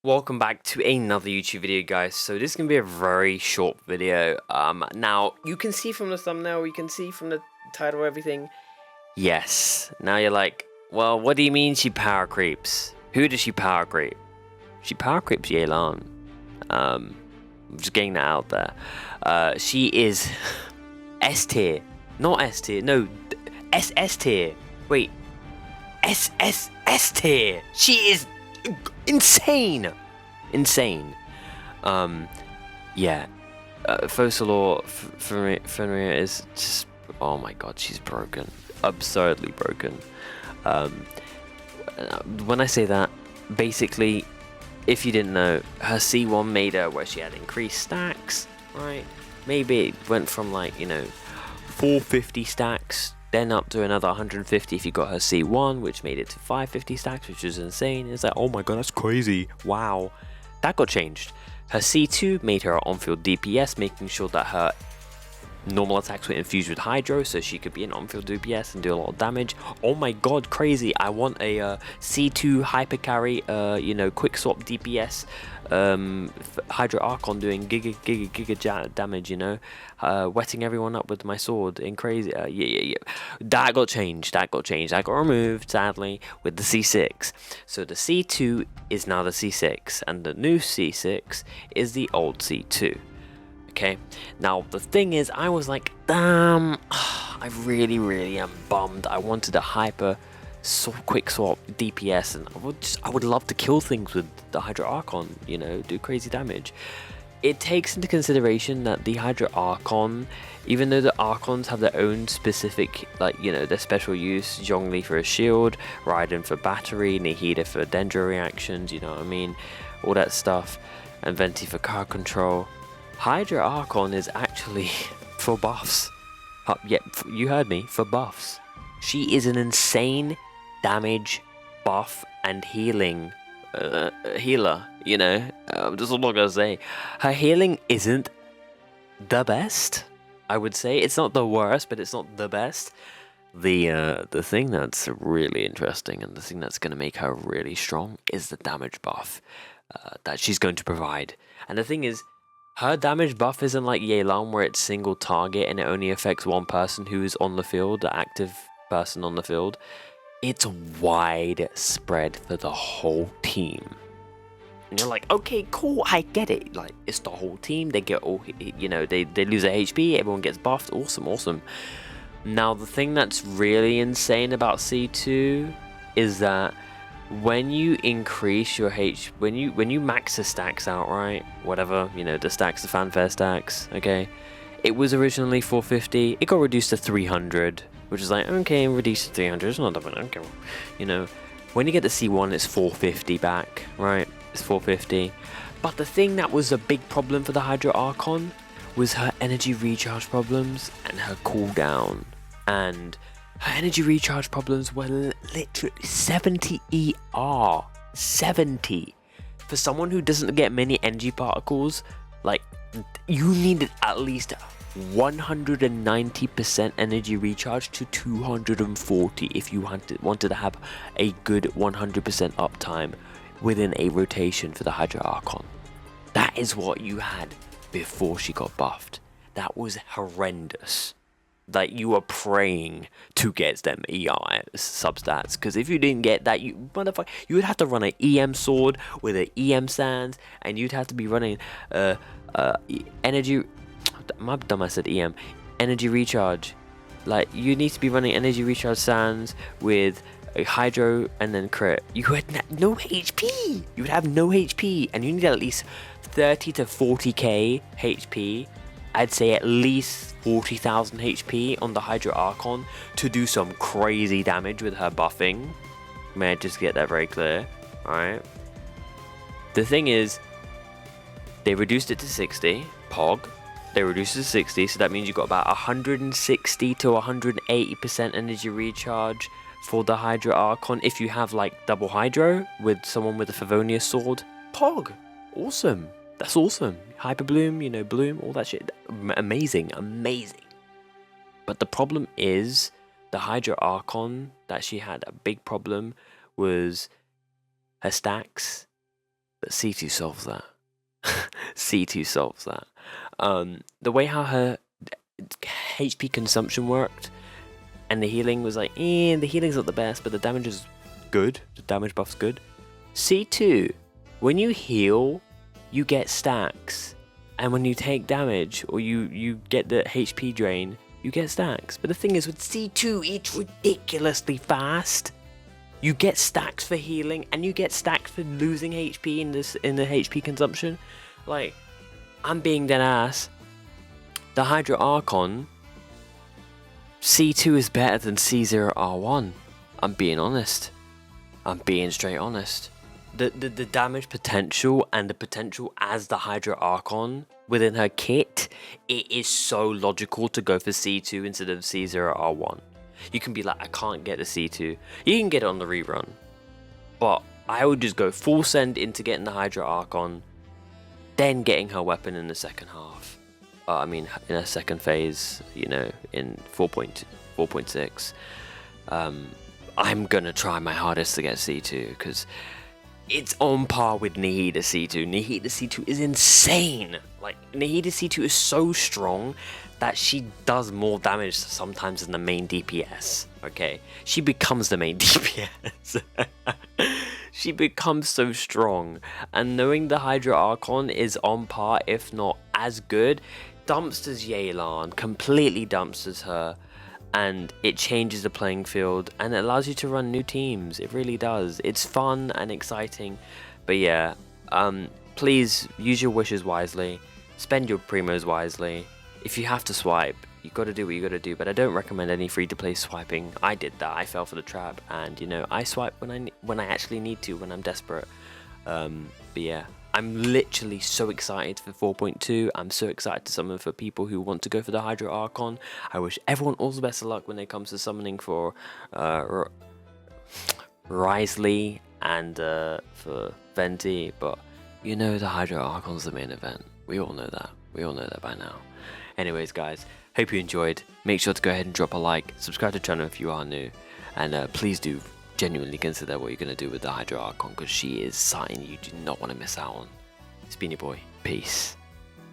Welcome back to another YouTube video, guys. So this is gonna be a very short video. Now you can see from the thumbnail, you can see from the title, everything. Yes. Now you're like, well, what do you mean she power creeps? Who does she power creep? She power creeps Yelan. I'm just getting that out there. She is S tier, not S tier. No, SS tier. Wait, S tier. She is insane. Yeah. Focalor Fenrir is just, oh my god, she's broken, absurdly broken. When I say that, basically, if you didn't know, her C1 made her where she had increased stacks, right? Maybe it went from, like, 450 stacks, then up to another 150 if you got her C1, which made it to 550 stacks, which is insane. It's like, oh my god, that's crazy. Wow. That got changed. Her C2 made her on-field DPS, making sure that her normal attacks were infused with Hydro, so she could be an on-field DPS and do a lot of damage. Oh my god, crazy. I want a C2 hyper carry, quick swap DPS, Hydro Archon doing giga damage, wetting everyone up with my sword in crazy. Yeah. That got changed. That got removed, sadly, with the C6. So the C2 is now the C6, and the new C6 is the old C2. Okay, now the thing is, I was like, damn, I really am bummed. I wanted a hyper quick swap DPS, and I would love to kill things with the Hydro Archon, do crazy damage. It takes into consideration that the Hydro Archon, even though the Archons have their own specific, their special use, Zhongli for a shield, Raiden for battery, Nahida for Dendro reactions, you know what I mean, all that stuff, and Venti for car control. Hydro Archon is actually for buffs. You heard me, for buffs. She is an insane damage, buff, and healing healer, that's all I'm gonna say. Her healing isn't the best, I would say. It's not the worst, but it's not the best. The thing that's really interesting, and the thing that's gonna make her really strong, is the damage buff that she's going to provide. And the thing is, her damage buff isn't like Yelan, where it's single target and it only affects one person who is on the field, the active person on the field. It's widespread for the whole team. And you're like, okay, cool, I get it. Like, it's the whole team. They get all, they lose their HP, everyone gets buffed. Awesome. Now, the thing that's really insane about C2 is that when you increase your when you max the stacks out, right, whatever, the stacks, the fanfare stacks, okay, it was originally 450, it got reduced to 300, which is like, okay, reduced to 300, it's not that bad, okay, when you get the C1, it's 450 back, right, it's 450, but the thing that was a big problem for the Hydro Archon was her energy recharge problems and her cooldown, and her energy recharge problems were literally 70 ER. 70. For someone who doesn't get many energy particles, like, you needed at least 190% energy recharge to 240 if you wanted to have a good 100% uptime within a rotation for the Hydro Archon. That is what you had before she got buffed. That was horrendous. Like, you were praying to get them EI substats, because if you didn't get that, you would have to run an EM sword with an EM sands, and you'd have to be running energy. My dumb, I said EM, energy recharge. Like, you need to be running energy recharge sands with a Hydro and then crit. You had no HP. You would have no HP, and you need at least 30 to 40k HP. I'd say at least 40,000 HP on the Hydro Archon to do some crazy damage with her buffing. May I just get that very clear? Alright. The thing is, they reduced it to 60, POG. They reduced it to 60, so that means you got about 160 to 180% energy recharge for the Hydro Archon if you have, like, double Hydro with someone with a Favonius sword. POG! Awesome! That's awesome. Hyper Bloom, Bloom, all that shit. Amazing. But the problem is, the Hydro Archon that she had, a big problem was her stacks But C2 solves that. C2 solves that. The way how her HP consumption worked and the healing was like, the healing's not the best, but the damage is good. The damage buff's good. C2, when you heal, you get stacks. And when you take damage or you get the HP drain, you get stacks. But the thing is with C2, it's ridiculously fast. You get stacks for healing and you get stacks for losing HP in the HP consumption. Like, I'm being dead ass. The Hydra Archon C2 is better than C0R1. I'm being honest. I'm being straight honest. The damage potential and the potential as the Hydra Archon within her kit, it is so logical to go for C2 instead of C0R1. You can be like, I can't get the C2. You can get it on the rerun. But I would just go full send into getting the Hydra Archon, then getting her weapon in the second half. In a second phase, in 4.6. I'm gonna try my hardest to get C2 because it's on par with Nahida C2. Nahida C2 is insane. Like, Nahida C2 is so strong that she does more damage sometimes than the main DPS. Okay, she becomes the main DPS. She becomes so strong, and knowing the Hydra Archon is on par, if not as good, dumpsters Yelan, completely dumpsters her, and it changes the playing field, and it allows you to run new teams. It really does. It's fun and exciting, but yeah, please use your wishes wisely, spend your primos wisely. If you have to swipe, you gotta do what you gotta do, but I don't recommend any free-to-play swiping. I did that. I fell for the trap, and I swipe when I actually need to, when I'm desperate. But yeah, I'm literally so excited for 4.2. I'm so excited to summon for people who want to go for the Hydra Archon. I wish everyone all the best of luck when it comes to summoning for Risley and for Venti, but the Hydra Archon's the main event. We all know that. We all know that by now. Anyways, guys, hope you enjoyed. Make sure to go ahead and drop a like, subscribe to the channel if you are new, and please do genuinely consider what you're going to do with the Hydra Archon, because she is something you do not want to miss out on. It's been your boy. Peace.